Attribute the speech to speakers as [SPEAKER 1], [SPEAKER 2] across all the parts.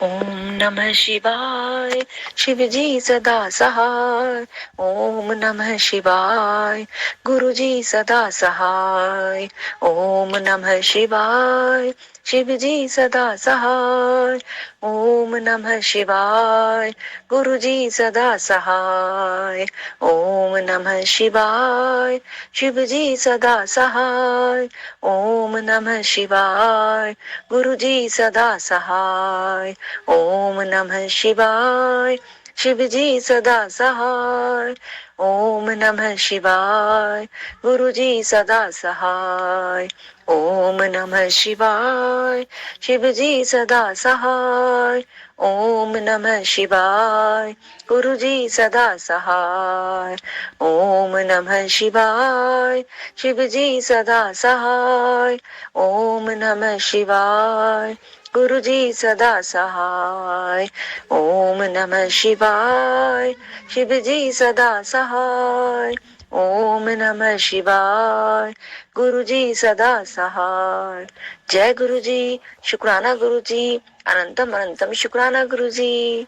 [SPEAKER 1] ओम नमः शिवाय। शिव जी सदा सहाय। ओम नमः शिवाय। गुरु जी सदा सहाय। ओम नमः शिवाय। शिव जी सदा सहाय। ओम नमः शिवाय। गुरु जी सदा सहाय। ओम नमः शिवाय। शिव जी सदा सहाय। ओम नमः शिवाय। गुरु जी सदा सहाय। ओम नमः शिवाय। शिव जी सदा सहाय। ओम नमः शिवाय। गुरु जी सदा सहाय। ओम नमः शिवाय। शिव जी सदा सहाय। ओम नमः शिवाय। गुरु जी सदा सहाय। ओम नमः शिवाय। शिव जी सदा सहाय। ओम नमः शिवाय। गुरु जी सदा सहाय। ओम नमः शिवाय। शिव जी सदा सहाय। ओम नमः शिवाय। गुरु जी सदा सहाय। जय गुरु जी। शुक्राना गुरु जी। अनंतम अनंतम शुक्राना गुरु जी।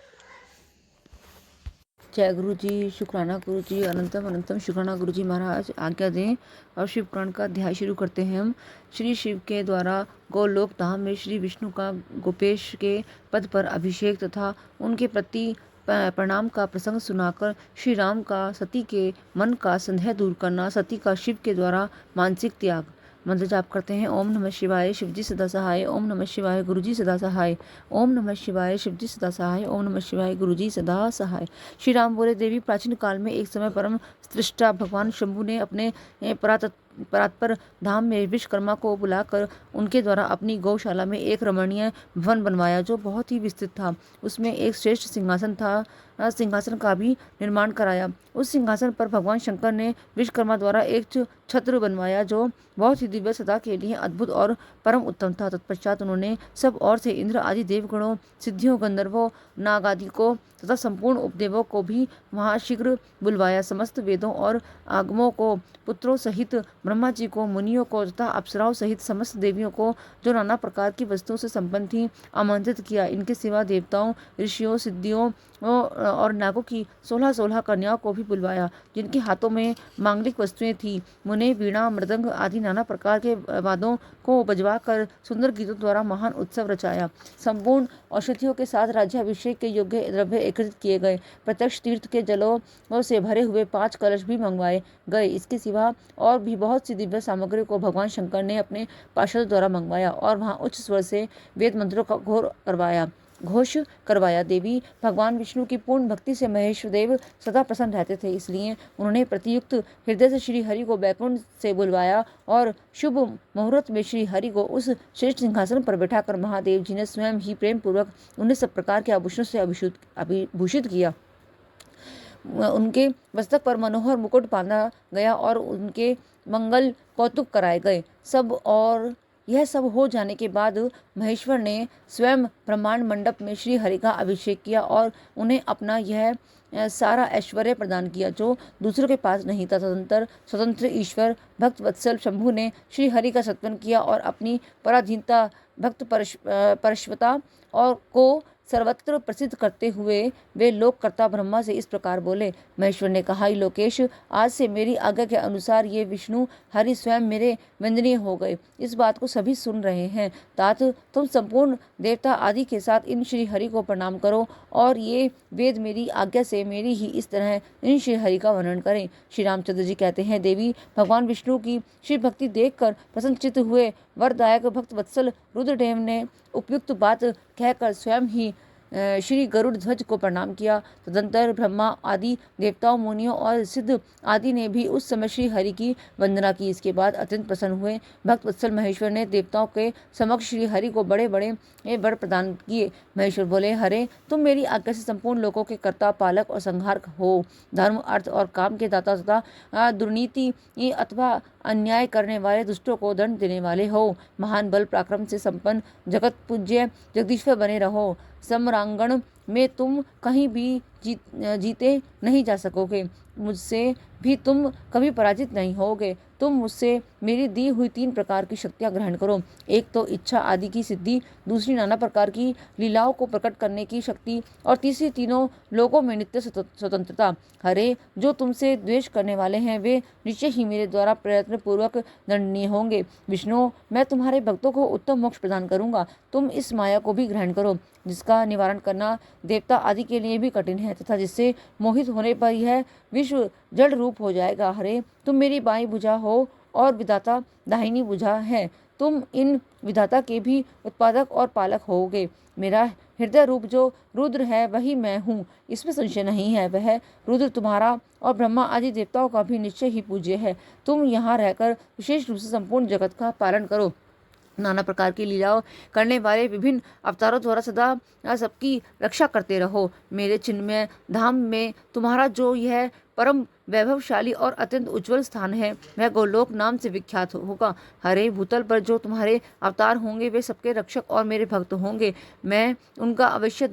[SPEAKER 2] जय गुरु जी। शुक्राना गुरु जी। अनंतम अनंतम शुक्राना गुरु जी महाराज। आज्ञा दें और शिव पुराण का अध्याय शुरू करते हैं हम। श्री शिव के द्वारा गोलोक धाम में श्री विष्णु का गोपेश के पद पर अभिषेक तथा उनके प्रति प्रणाम का प्रसंग सुनाकर श्री राम का सती के मन का संदेह दूर करना, सती का शिव के द्वारा मानसिक त्याग। मंत्र जाप करते हैं। ओम नमः शिवाय। शिवजी सदा सहाय। ओम नमः शिवाय। गुरुजी सदा सहाय। ओम नमः शिवाय। शिवजी सदा सहाय। ओम नमः शिवाय। गुरुजी सदा सहाय। श्री राम बोले, देवी प्राचीन काल में एक समय परम सृष्टा भगवान शंभु ने अपने परात्पर धाम में विश्वकर्मा को बुलाकर उनके द्वारा अपनी गौशाला में एक रमणीय भवन बनवाया जो बहुत ही विस्तृत था। उसमें एक श्रेष्ठ सिंहासन था। सिंहासन का भी निर्माण कराया। उस सिंहासन पर भगवान शंकर ने विश्वकर्मा द्वारा एक छत्र बनवाया जो बहुत ही दिव्य, सदा के लिए अद्भुत और परम उत्तम था। तत्पश्चात उन्होंने सब और से इंद्र आदि देवगणों, सिद्धियों, गंधर्वों, नाग आदि को तथा संपूर्ण उपदेवों को भी वहां शीघ्र बुलवाया। समस्त वेदों और आगमों को, पुत्रों सहित ब्रह्मा जी को, मुनियों को तथा अप्सराओं सहित समस्त देवियों को जो नाना प्रकार की वस्तुओं से संपन्न थी आमंत्रित किया। इनके सिवा देवताओं, ऋषियों, सिद्धियों और नागों की 16-16 कन्याओं को भी बुलवाया जिनके हाथों में मांगलिक वस्तुएं थी। मुने वीणा, मृदंग आदि नाना प्रकार के वाद्यों को बजवा कर सुंदर गीतों द्वारा महान उत्सव रचाया। संपूर्ण औषधियों के साथ राज्याभिषेक के योग्य द्रव्य एकत्रित किए गए। प्रत्यक्ष तीर्थ के जलों से भरे हुए 5 कलश भी मंगवाए गए। इसके सिवा और भी बहुत सी दिव्य सामग्री को भगवान शंकर ने अपने पार्षदों द्वारा मंगवाया और वहां उच्च स्वर से वेद मंत्रों का घोष करवाया। देवी भगवान विष्णु की पूर्ण भक्ति से महेश्वर देव सदा प्रसन्न रहते थे, इसलिए उन्होंने प्रतियुक्त हृदय से श्री हरि को बैकुंठ से बुलवाया और शुभ मुहूर्त में श्री हरि को उस श्रेष्ठ सिंहासन पर बैठाकर महादेव जी ने स्वयं ही प्रेम पूर्वक उन्हें सब प्रकार के आभूषणों से अभिभूषित किया। उनके मस्तक पर मनोहर मुकुट बांधा गया और उनके मंगल कौतुक कराए गए। यह सब हो जाने के बाद महेश्वर ने स्वयं ब्रह्मांड मंडप में श्री हरि का अभिषेक किया और उन्हें अपना यह सारा ऐश्वर्य प्रदान किया जो दूसरों के पास नहीं था। तदंतर स्वतंत्र ईश्वर भक्त वत्सल शंभु ने श्री हरि का सत्वन किया और अपनी पराधीनता, भक्त परश्वता और को सर्वत्र प्रसिद्ध करते हुए वे लोककर्ता ब्रह्मा से इस प्रकार बोले। महेश्वर ने कहा, लोकेश, आज से मेरी आज्ञा के अनुसार ये विष्णु हरि स्वयं मेरे वंदनीय हो गए। इस बात को सभी सुन रहे हैं। तात, तुम संपूर्ण देवता आदि के साथ इन श्री हरि को प्रणाम करो और ये वेद मेरी आज्ञा से मेरी ही इस तरह इन श्री हरि का वर्णन करें। श्री रामचंद्र जी कहते हैं, देवी भगवान विष्णु की श्री भक्ति देखकर प्रसन्नचित्त हुए वरदायक भक्त वत्सल रुद्रदेव ने उपयुक्त बात कहकर स्वयं ही श्री गरुड़ ध्वज को प्रणाम किया। तदंतर ब्रह्मा आदि देवताओं, मुनियों और सिद्ध आदि ने भी उस समय श्री हरि की वंदना की। इसके बाद अत्यंत प्रसन्न हुए भक्त वत्सल महेश्वर ने देवताओं के समक्ष श्री हरि को बड़े बड़े वर प्रदान किए। महेश्वर बोले, हरे, तुम मेरी आज्ञा से संपूर्ण लोगों के कर्ता, पालक और संहारक हो। धर्म, अर्थ और काम के दाता तथा दुर्नीति अथवा अन्याय करने वाले दुष्टों को दंड देने वाले हो। महान बल पराक्रम से संपन्न जगत पूज्य जगदीश्वर बने रहो। सम्रांगण में तुम कहीं भी जीते नहीं जा सकोगे। मुझसे भी तुम कभी पराजित नहीं होगे। तुम मुझसे मेरी दी हुई 3 प्रकार की शक्तियाँ ग्रहण करो। एक तो इच्छा आदि की सिद्धि, दूसरी नाना प्रकार की लीलाओं को प्रकट करने की शक्ति और तीसरी तीनों लोगों में नित्य स्वतंत्रता। हरे, जो तुमसे द्वेष करने वाले हैं वे निश्चय ही मेरे द्वारा प्रयत्न पूर्वक दंडनीय होंगे। विष्णु, मैं तुम्हारे भक्तों को उत्तम मोक्ष प्रदान करूंगा। तुम इस माया को भी ग्रहण करो जिसका निवारण करना देवता आदि के लिए भी कठिन है तथा जिससे मोहित होने पर यह विश्व जड़ रूप हो जाएगा। हरे, तुम मेरी बाईं भुजा हो और विधाता दाहिनी भुजा है। तुम इन विधाता के भी उत्पादक और पालक होगे। मेरा हृदय रूप जो रुद्र है वही मैं हूँ, इसमें संशय नहीं है। वह रुद्र तुम्हारा और ब्रह्मा आदि देवताओं का भी निश्चय ही पूज्य है। तुम यहाँ रहकर विशेष रूप से संपूर्ण जगत का पालन करो। नाना प्रकार की लीलाओं करने वाले विभिन्न अवतारों द्वारा सदा सबकी रक्षा करते रहो। मेरे चिन्मय धाम में तुम्हारा जो यह परम वैभवशाली और अत्यंत उज्जवल स्थान है वह गोलोक नाम से विख्यात होगा। हरे, भूतल पर जो तुम्हारे अवतार होंगे वे सबके रक्षक और मेरे भक्त होंगे। मैं उनका अवश्य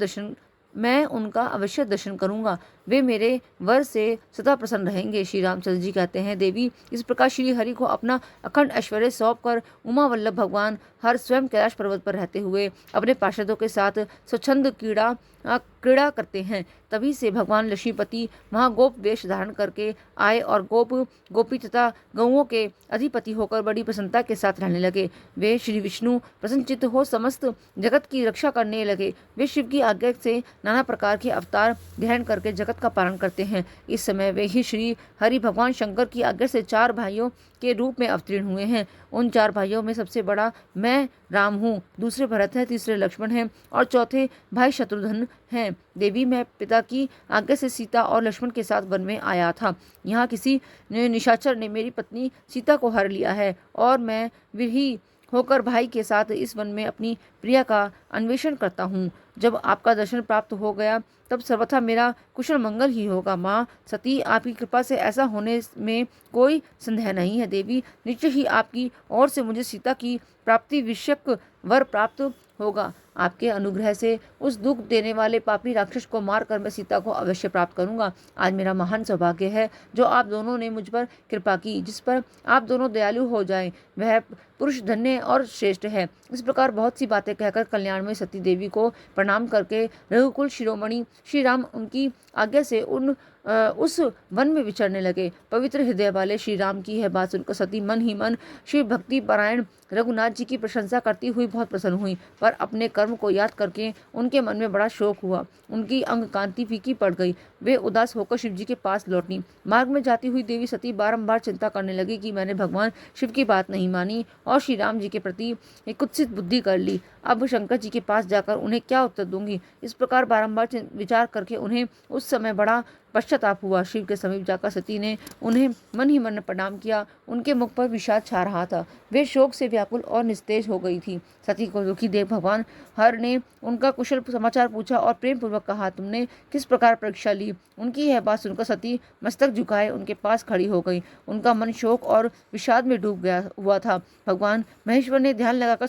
[SPEAKER 2] दर्शन करूंगा। वे मेरे वर से सदा प्रसन्न रहेंगे। श्री रामचंद्र जी कहते हैं, देवी, इस प्रकार श्री हरि को अपना अखंड ऐश्वर्य सौंपकर उमा वल्लभ भगवान हर स्वयं कैलाश पर्वत पर रहते हुए अपने पार्षदों के साथ स्वच्छंद क्रीड़ा करते हैं। तभी से भगवान लक्ष्मीपति वहाँ गोप वेश धारण करके आए और गोपी तथा गौओं के अधिपति होकर बड़ी प्रसन्नता के साथ रहने लगे। वे श्री विष्णु प्रसन्नचित्त हो समस्त जगत की रक्षा करने लगे। वे शिव की आज्ञा से नाना प्रकार के अवतार ग्रहण करके जगत का पालन करते हैं। इस समय वे ही श्री हरि भगवान शंकर की आज्ञा से 4 भाइयों के रूप में अवतीर्ण हुए हैं। उन 4 भाइयों में सबसे बड़ा मैं राम हूँ, दूसरे भरत है, तीसरे लक्ष्मण हैं और चौथे भाई शत्रुघ्न हैं। देवी, मैं पिता की आज्ञा से सीता और लक्ष्मण के साथ वन में आया था। यहाँ किसी निशाचर ने मेरी पत्नी सीता को हर लिया है और मैं विरही होकर भाई के साथ इस वन में अपनी प्रिया का अन्वेषण करता हूँ। जब आपका दर्शन प्राप्त हो गया तब सर्वथा मेरा कुशल मंगल ही होगा। माँ सती, आपकी कृपा से ऐसा होने में कोई संदेह नहीं है। देवी, निश्चय ही आपकी ओर से मुझे सीता की प्राप्ति विषयक वर प्राप्त होगा। आपके अनुग्रह से उस दुख देने वाले पापी राक्षस को मारकर मैं सीता को अवश्य प्राप्त करूंगा। आज मेरा महान सौभाग्य है जो आप दोनों ने मुझ पर कृपा की। जिस पर आप दोनों दयालु हो जाएं वह पुरुष धन्य और श्रेष्ठ है। इस प्रकार बहुत सी बातें कहकर कल्याण में सती देवी को प्रणाम करके रघुकुल शिरोमणि श्री राम उनकी आज्ञा से उस वन में विचरने लगे। पवित्र हृदय वाले श्री राम की यह बात सुनकर सती मन ही मन श्री भक्ति पारायण रघुनाथ जी की प्रशंसा करती हुई बहुत प्रसन्न हुई, पर अपने कर्म को याद करके उनके मन में बड़ा शोक हुआ। उनकी अंग कांति फीकी पड़ गई। वे उदास होकर शिव जी के पास लौटी। मार्ग में जाती हुई देवी सती बारंबार चिंता करने लगी कि मैंने भगवान शिव की बात नहीं मानी और श्री राम जी के प्रति एक कुत्सित बुद्धि कर ली। अब शंकर जी के पास जाकर उन्हें क्या उत्तर दूंगी। इस प्रकार बारंबार विचार करके उन्हें उस समय बड़ा पश्चाताप हुआ। शिव के समीप जाकर सती ने उन्हें मन ही मन प्रणाम किया। उनके मुख पर विषाद छा रहा था। वे शोक से व्याकुल और निस्तेज हो गई थी। सती को दुखी देख भगवान हर ने उनका कुशल समाचार पूछा और प्रेम पूर्वक कहा, तुमने किस प्रकार परीक्षा ली। उनकी यह बात सुनकर सती मस्तक झुकाए उनके पास खड़ी हो गई। उनका मन शोक और विषाद में डूब गया हुआ था। भगवान महेश्वर ने ध्यान लगाकर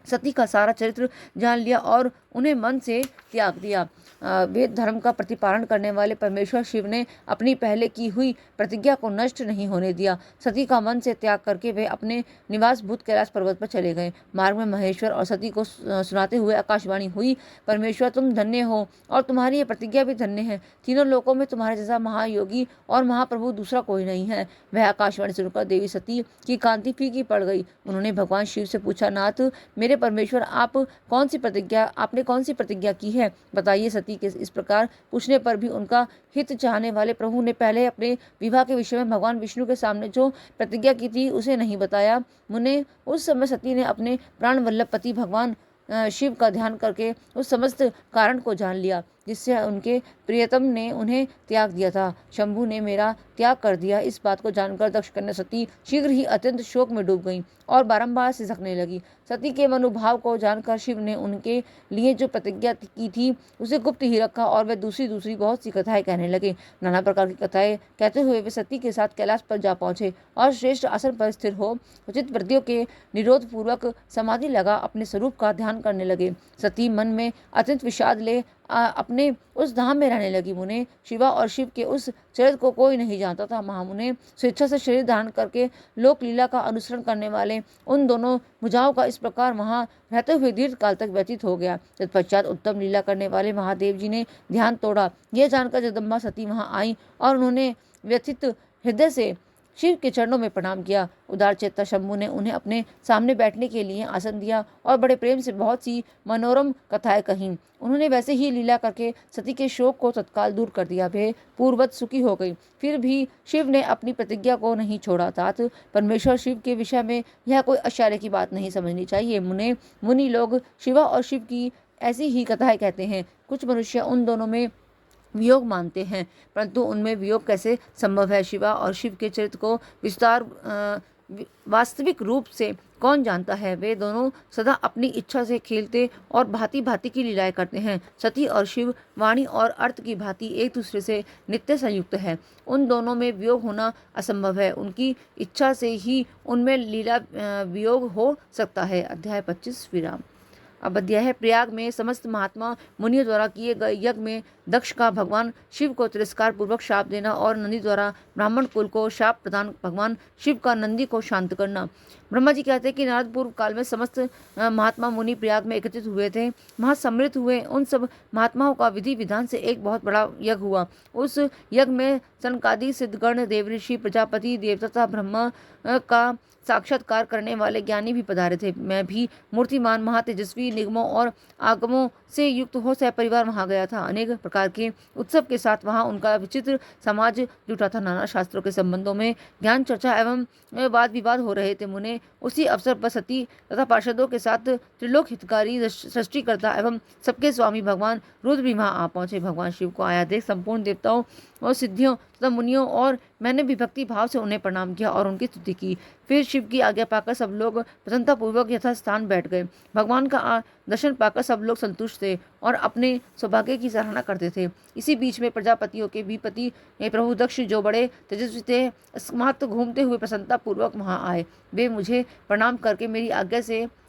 [SPEAKER 2] सती का सारा चरित्र जान लिया और उन्हें मन से त्याग दिया। वेद धर्म का प्रतिपालन करने वाले परमेश्वर शिव ने अपनी पहले की हुई प्रतिज्ञा को नष्ट नहीं होने दिया। सती का मन से त्याग करके वे अपने निवास भूत कैलाश पर्वत पर चले गए। मार्ग में महेश्वर और सती को सुनाते हुए आकाशवाणी हुई, परमेश्वर तुम धन्य हो और तुम्हारी ये प्रतिज्ञा भी धन्य है। तीनों लोकों में तुम्हारे जैसा महायोगी और महाप्रभु दूसरा कोई नहीं है। वह आकाशवाणी सुनकर देवी सती की कांति फीकी पड़ गई। उन्होंने भगवान शिव से पूछा, नाथ मेरे परमेश्वर, आपने कौन सी प्रतिज्ञा की है, बताइए। सती के इस प्रकार पूछने पर भी उनका हित चाहने वाले प्रभु ने पहले अपने विवाह के विषय में भगवान विष्णु के सामने जो प्रतिज्ञा की थी उसे नहीं बताया। मुने उस समय सती ने अपने प्राण वल्लभ पति भगवान शिव का ध्यान करके उस समस्त कारण को जान लिया जिससे उनके प्रियतम ने उन्हें त्याग दिया था। शंभु ने मेरा त्याग कर दिया। इस बात को जानकर दक्ष कन्या सती शीघ्र ही अत्यंत शोक में डूब गई और बारंबार सिसकने लगी। सती के मनोभाव को जानकर शिव ने उनके लिए जो प्रतिज्ञा की थी उसे गुप्त ही रखा और वे दूसरी बहुत सी कथाएं कहने लगे। नाना प्रकार की कथाएं कहते हुए वे सती के साथ कैलाश पर जा पहुंचे और श्रेष्ठ आसन पर स्थिर हो उचित वृत्तियों के निरोध पूर्वक समाधि लगा अपने स्वरूप का ध्यान करने लगे। सती मन में अत्यंत विषाद ले अपने उस धाम में रहने लगी। मुने शिवा और शिव के उस चरित्र को कोई नहीं जानता था। महामुने स्वेच्छा से शरीर धारण करके लोक लीला का अनुसरण करने वाले उन दोनों भुजाओं का इस प्रकार वहां रहते हुए दीर्घ काल तक व्यतीत हो गया। तत्पश्चात उत्तम लीला करने वाले महादेव जी ने ध्यान तोड़ा। यह जानकर जगदम्बा सती वहां आई और उन्होंने व्यथित हृदय से शिव के चरणों में प्रणाम किया। उदार चेता शंभु ने उन्हें अपने सामने बैठने के लिए आसन दिया और बड़े प्रेम से बहुत सी मनोरम कथाएं कहीं। उन्होंने वैसे ही लीला करके सती के शोक को तत्काल दूर कर दिया। वे पूर्ववत सुखी हो गई। फिर भी शिव ने अपनी प्रतिज्ञा को नहीं छोड़ा। तात परमेश्वर शिव के विषय में यह कोई आश्चर्य की बात नहीं समझनी चाहिए। मुनि लोग शिवा और शिव की ऐसी ही कथाएं कहते हैं। कुछ मनुष्य उन दोनों में वियोग मानते हैं, परंतु उनमें वियोग कैसे संभव है? शिवा और शिव के चरित्र को वास्तविक रूप से कौन जानता है? वे दोनों सदा अपनी इच्छा से खेलते और भांति भांति की लीलाएं करते हैं। सती और शिव वाणी और अर्थ की भांति एक दूसरे से नित्य संयुक्त है। उन दोनों में वियोग होना असंभव है। उनकी इच्छा से ही उनमें लीला वियोग हो सकता है। अध्याय 25 विराम। अब अध्याय है प्रयाग में समस्त महात्मा मुनियों द्वारा किए गए यज्ञ में दक्ष का भगवान शिव को तिरस्कार पूर्वक शाप देना और नंदी द्वारा ब्राह्मण कुल को शाप प्रदान भगवान शिव का नंदी को शांत करना। ब्रह्मा जी कहते हैं कि नारद पूर्व काल में समस्त महात्मा मुनि प्रयाग में एकत्रित हुए थे। वहाँ सम्मिलित हुए उन सब महात्माओं का विधि विधान से एक बहुत बड़ा यज्ञ हुआ। उस यज्ञ में सनकादि सिद्धगण देवऋषि प्रजापति देवता तथा ब्रह्मा का साक्षात्कार करने वाले ज्ञानी भी पधारे थे। मैं भी मूर्तिमान महातेजस्वी निगमों और आगमों से युक्त हो सहपरिवार वहां गया था। अनेक प्रकार के उत्सव के साथ वहां उनका विचित्र समाज जुटा था। नाना शास्त्रों के संबंधों में ज्ञान चर्चा एवं वाद विवाद हो रहे थे। मुने उसी अवसर पर सती तथा पार्षदों के साथ त्रिलोक हितकारी सृष्टिकर्ता एवं सबके स्वामी भगवान रुद्र भी वहां आ पहुंचे। भगवान शिव को आया देख संपूर्ण देवताओं और सिद्धियों तथा मुनियों और मैंने भी भक्ति भाव से उन्हें प्रणाम किया और उनकी स्तुति की। फिर शिव की आज्ञा पाकर सब लोग प्रसन्नतापूर्वक यथास्थान बैठ गए। भगवान का दर्शन पाकर सब लोग संतुष्ट थे और अपने सौभाग्य की सराहना करते थे। इसी बीच में प्रजापतियों के भी पति प्रभु दक्ष जो बड़े तेजस्वी थे अस्मात् घूमते हुए प्रसन्नतापूर्वक वहां आए। वे मुझे प्रणाम करके मेरी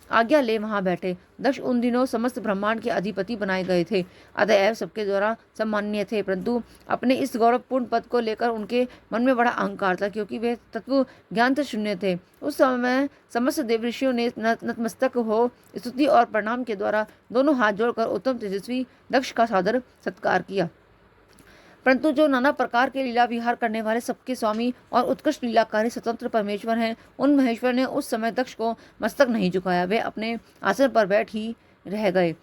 [SPEAKER 2] आज्ञा ले वहां बैठे। दक्ष उन दिनों समस्त ब्रह्मांड के अधिपति बनाए गए थे, अतएव सबके द्वारा सम्माननीय थे, परंतु अपने इस गौरवपूर्ण पद को लेकर उनके मन में बड़ा अहंकार था, क्योंकि वे तत्व ज्ञान से शून्य थे। उस समय समस्त देवऋषियों ने नतमस्तक हो स्तुति और प्रणाम के द्वारा दोनों हाथ जोड़कर उत्तम तेजस्वी दक्ष का सादर सत्कार किया। परंतु जो नाना प्रकार के लीला विहार करने वाले सबके स्वामी और उत्कृष्ट लीलाकारी स्वतंत्र परमेश्वर हैं, उन महेश्वर ने उस समय दक्ष को मस्तक नहीं झुकाया। वे अपने आसन पर बैठ ही रह गए,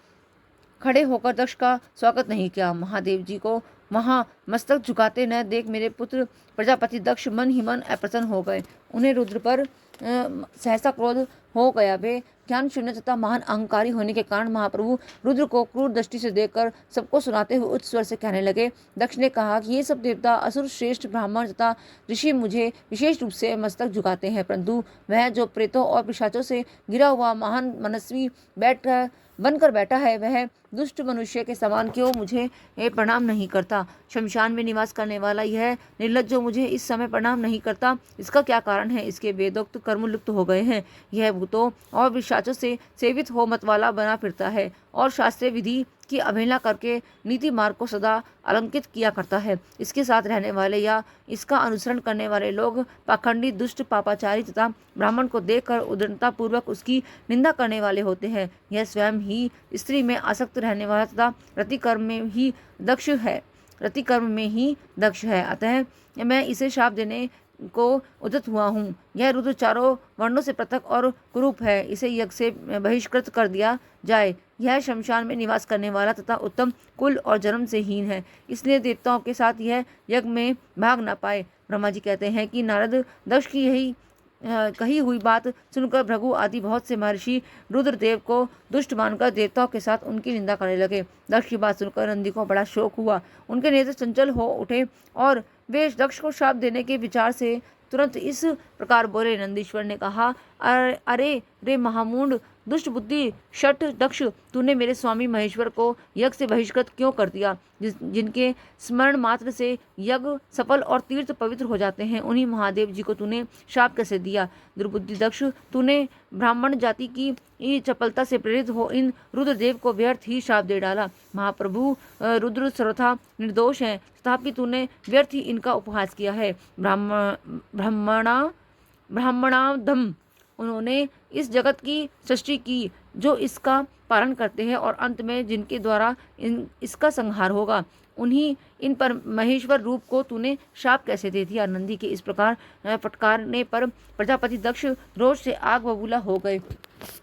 [SPEAKER 2] खड़े होकर दक्ष का स्वागत नहीं किया। महादेव जी को वहां मस्तक झुकाते न देख मेरे पुत्र प्रजापति दक्ष मन ही मन अप्रसन्न हो गए। उन्हें रुद्र पर सहसा क्रोध हो गया। वे ज्ञान शून्य तथा महान अहंकारी होने के कारण महाप्रभु रुद्र को क्रूर दृष्टि से देखकर सबको सुनाते हुए उच्च स्वर से कहने लगे। दक्ष ने कहा कि ये सब देवता असुर श्रेष्ठ ब्राह्मण तथा ऋषि मुझे विशेष रूप से मस्तक झुकाते हैं, परंतु वह जो प्रेतों और पिशाचों से घिरा हुआ महान मनस्वी बनकर बैठा है, वह दुष्ट मनुष्य के समान क्यों मुझे प्रणाम नहीं करता? शमशान में निवास करने वाला यह निर्लज्ज जो मुझे इस समय प्रणाम नहीं करता, इसका क्या कारण है? इसके वेदोक्त कर्म लुप्त हो गए हैं। यह भूतों और पिशाचों से सेवित हो मतवाला बना फिरता है और शास्त्रीय विधि की अवहेलना करके नीति मार्ग को सदा अलंकित किया करता है। इसके साथ रहने वाले या इसका अनुसरण करने वाले लोग पाखंडी, दुष्ट, पापाचारी तथा ब्राह्मण को देखकर उदंडता पूर्वक उसकी निंदा करने वाले होते हैं। यह स्वयं ही स्त्री में आसक्त रहने वाला तथा रतिकर्म में ही दक्ष है। अतः मैं इसे शाप देने को उद्यत हुआ हूँ। यह रुद्र चारों वर्णों से पृथक और कुरूप है, इसे यज्ञ से बहिष्कृत कर दिया जाए। यह शमशान में निवास करने वाला तथा उत्तम कुल और जन्म से हीन है, इसलिए देवताओं के साथ यह यज्ञ में भाग न पाए। ब्रह्मा जी कहते हैं कि नारद दक्ष की यही कही हुई बात सुनकर भृगु आदि बहुत से महर्षि रुद्रदेव को दुष्ट मानकर देवताओं के साथ उनकी निंदा करने लगे। दक्ष की बात सुनकर नंदी को बड़ा शोक हुआ। उनके नेत्र चंचल हो उठे और वे दक्ष को शाप देने के विचार से तुरंत इस प्रकार बोले। नंदीश्वर ने कहा, अरे रे महामूढ़ दुष्ट बुद्धि शठ दक्ष, तूने मेरे स्वामी महेश्वर को यज्ञ से बहिष्कृत क्यों कर दिया? जिनके स्मरण मात्र से यज्ञ सफल और तीर्थ पवित्र हो जाते हैं, उन्हीं महादेव जी को तूने शाप कैसे दिया? दुर्बुद्धि दक्ष, तूने ब्राह्मण जाति की चपलता से प्रेरित हो इन रुद्रदेव को व्यर्थ ही शाप दे डाला। महाप्रभु रुद्र सर्वथा निर्दोष हैं, तथापि तूने व्यर्थ ही इनका उपहास किया है। ब्राह्मणाधम, उन्होंने इस जगत की सृष्टि की जो इसका पालन करते हैं, और अंत में जिनके द्वारा इसका संहार होगा, उन्हीं इन पर महेश्वर रूप को तूने शाप कैसे दे दिया? नंदी के इस प्रकार फटकारने पर प्रजापति दक्ष रोष से आग बबूला हो गए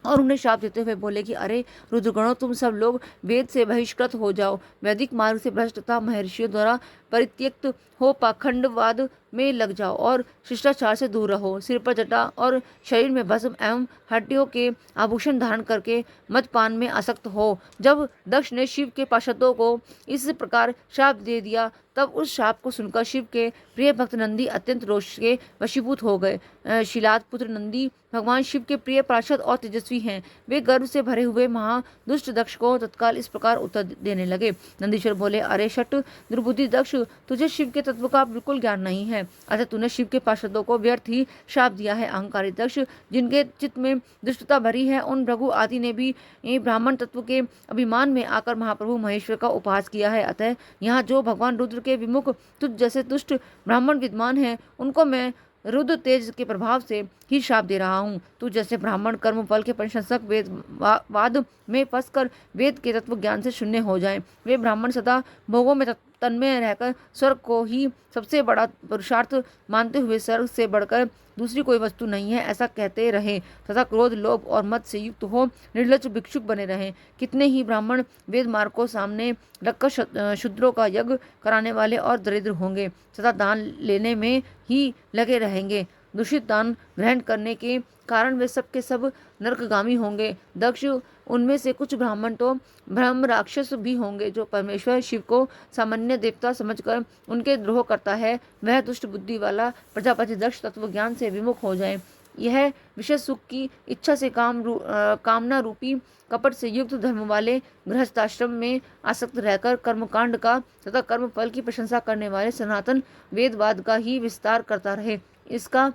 [SPEAKER 2] और उन्हें शाप देते हुए बोले कि अरे रुद्रगणों, तुम सब लोग वेद से बहिष्कृत हो जाओ, वैदिक मार्ग से भ्रष्ट तथा महर्षियों द्वारा परित्यक्त हो पाखंडवाद में लग जाओ और शिष्टाचार से दूर रहो। सिर पर जटा और शरीर में भस्म एवं हड्डियों के आभूषण धारण करके मदपान में आसक्त हो। जब दक्ष ने शिव के पार्षदों को इस प्रकार शाप दे दिया, तब उस शाप को सुनकर शिव के प्रिय भक्त नंदी अत्यंत रोष के वशीभूत हो गए। शिलाद पुत्र नंदी भगवान शिव के प्रिय पार्षद और तेजस्वी हैं। वे गर्व से भरे हुए महादुष्ट दक्ष को तत्काल इस प्रकार उत्तर देने लगे। नंदीश्वर बोले, अरे शठ दुर्बुद्धि दक्ष, तुझे शिव के तत्व का बिल्कुल ज्ञान नहीं है, अतः तूने शिव के पार्षदों को व्यर्थ ही शाप दिया है। अहंकारी दक्ष, जिनके चित्त में दुष्टता भरी है, उन भृगु आदि ने भी ब्राह्मण तत्व के अभिमान में आकर महाप्रभु महेश्वर का उपहास किया है। अतः यहाँ जो भगवान रुद्र के विमुख तुझ जैसे दुष्ट ब्राह्मण विद्वान हैं, उनको मैं रुद्र तेज के प्रभाव से ही शाप दे रहा हूँ। तू जैसे ब्राह्मण कर्म फल के प्रशंसक वेद वाद में फंसकर वेद के तत्व ज्ञान से शून्य हो जाएं। वे ब्राह्मण सदा भोगों में तन्मय रहकर स्वर्ग को ही सबसे बड़ा पुरुषार्थ मानते हुए स्वर्ग से बढ़कर दूसरी कोई वस्तु नहीं है ऐसा कहते रहे, तथा क्रोध लोभ और मद से युक्त हो निर्लज्ज भिक्षुक बने रहें। कितने ही ब्राह्मण वेद मार्ग को सामने रखकर शूद्रों का यज्ञ कराने वाले और दरिद्र होंगे, तथा दान लेने में ही लगे रहेंगे। दूषित दान ग्रहण करने के कारण वे सब के सब नरकगामी होंगे। दक्ष, उनमें से कुछ ब्राह्मण तो ब्रह्म राक्षस भी होंगे, जो परमेश्वर शिव को सामान्य देवता समझकर उनके द्रोह करता है, वह दुष्ट बुद्धि वाला प्रजापति दक्ष तत्व ज्ञान से विमुख हो जाए। यह विषय सुख की इच्छा से कामना रूपी कपट से युक्त धर्म वाले गृहस्थाश्रम में आसक्त रहकर कर्मकांड का तथा कर्म फल की प्रशंसा करने वाले सनातन वेदवाद का ही विस्तार करता रहे। इसका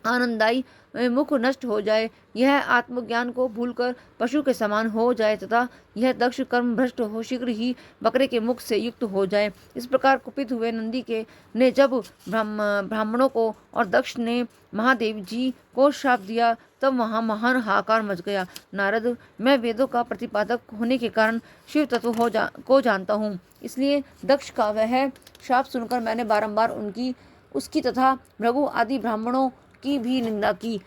[SPEAKER 2] आनंददायी मुख नष्ट हो जाए, यह आत्मज्ञान को भूलकर पशु के समान हो जाए, तथा यह दक्ष कर्म भ्रष्ट हो शीघ्र ही बकरे के मुख से युक्त हो जाए। इस प्रकार कुपित हुए नंदी ने जब ब्राह्मणों को और दक्ष ने महादेव जी को श्राप दिया, तब वहाँ महान हाहाकार मच गया। नारद, मैं वेदों का प्रतिपादक होने के कारण शिव तत्व को जानता हूँ, इसलिए दक्ष का वह श्राप सुनकर मैंने बारंबार उसकी तथा भृगु आदि ब्राह्मणों की भी निंदा की।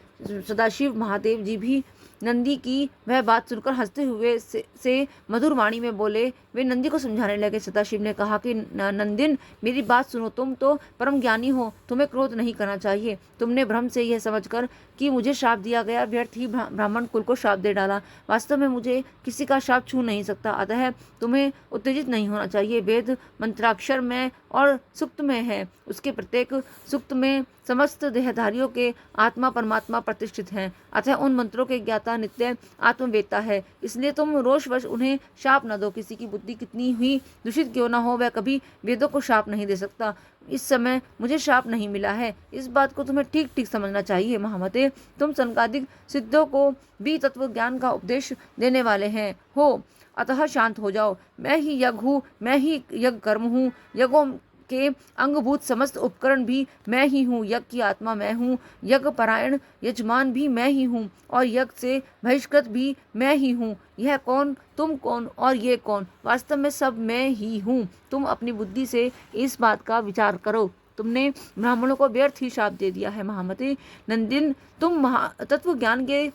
[SPEAKER 2] सदाशिव महादेव जी भी नंदी की वह बात सुनकर हंसते हुए से मधुर वाणी में बोले। वे नंदी को समझाने लगे। सदाशिव ने कहा कि नंदिन, मेरी बात सुनो, तुम तो परम ज्ञानी हो, तुम्हें क्रोध नहीं करना चाहिए। तुमने भ्रम से यह समझकर कि मुझे श्राप दिया गया, व्यर्थ ही ब्राह्मण कुल को श्राप दे डाला। वास्तव में मुझे किसी का श्राप छू नहीं सकता, अतः तुम्हें उत्तेजित नहीं होना चाहिए। वेद मंत्राक्षर में और सुक्त में है, उसके प्रत्येक सुक्त में समस्त देहधारियों के आत्मा परमात्मा प्रतिष्ठित हैं, अतः उन मंत्रों के ज्ञाता नित्य आत्मवेत्ता है। इसलिए तुम रोषवश उन्हें शाप न दो। किसी की बुद्धि कितनी हुई दूषित क्यों न हो, वह कभी वेदों को शाप नहीं दे सकता। इस समय मुझे शाप नहीं मिला है, इस बात को तुम्हें ठीक ठीक समझना चाहिए। महामते, तुम सनकादिक सिद्धों को भी तत्व ज्ञान का उपदेश देने वाले हैं हो, अतः शांत हो जाओ। मैं ही यज्ञ हूँ, मैं ही यज्ञ कर्म हूँ, यज्ञों के अंगभूत समस्त उपकरण भी मैं ही हूँ, यज्ञ की आत्मा मैं हूँ, यज्ञ परायण यजमान भी मैं ही हूँ, और यज्ञ से बहिष्कृत भी मैं ही हूँ। यह कौन, तुम कौन और ये कौन, वास्तव में सब मैं ही हूँ। तुम अपनी बुद्धि से इस बात का विचार करो। तुमने ब्राह्मणों को व्यर्थ ही शाप दे दिया है। महामते नंदिन, तुम तत्व ज्ञान के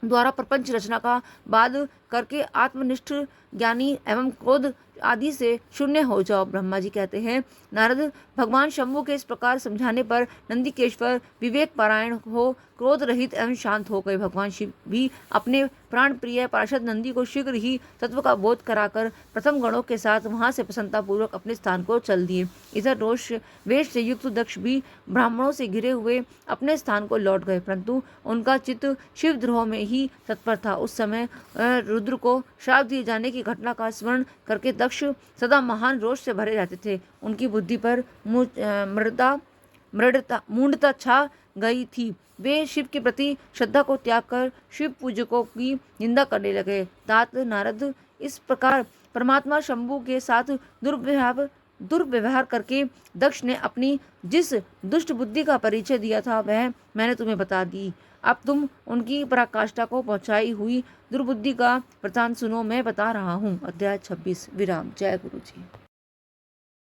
[SPEAKER 2] द्वारा प्रपंच रचना का बाद करके आत्मनिष्ठ ज्ञानी एवं क्रोध आदि से शून्य हो जाओ। ब्रह्मा जी कहते हैं, नारद, भगवान शंभु के इस प्रकार समझाने पर नंदीकेश्वर विवेक पारायण हो क्रोध रहित एवं शांत हो गए। भगवान शिव भी अपने प्राण प्रिय पार्षद नंदी को शीघ्र ही तत्व का बोध कराकर प्रथम गणों के साथ वहां से प्रसन्नतापूर्वक अपने स्थान को चल दिए। इधर रोष वेश से युक्त दक्ष भी ब्राह्मणों से घिरे हुए अपने स्थान को लौट गए, परंतु उनका चित्त शिवद्रोह में ही तत्पर था। उस समय रुद्र को श्राप दिए जाने की घटना का स्मरण करके दक्ष सदा महान रोष से भरे रहते थे। उनकी बुद्धि पर मूढ़ता छा गई थी। वे शिव के प्रति श्रद्धा को त्याग कर शिव पूजकों की निंदा करने लगे। तात नारद, इस प्रकार परमात्मा शंभु के साथ दुर्व्यवहार करके दक्ष ने अपनी जिस दुष्ट बुद्धि का परिचय दिया था वह मैंने तुम्हें बता दी। अब तुम उनकी पराकाष्ठा को पहुंचाई हुई दुर्बुद्धि का वृतांत सुनो, मैं बता रहा हूँ। अध्याय 26 विराम। जय गुरु जी।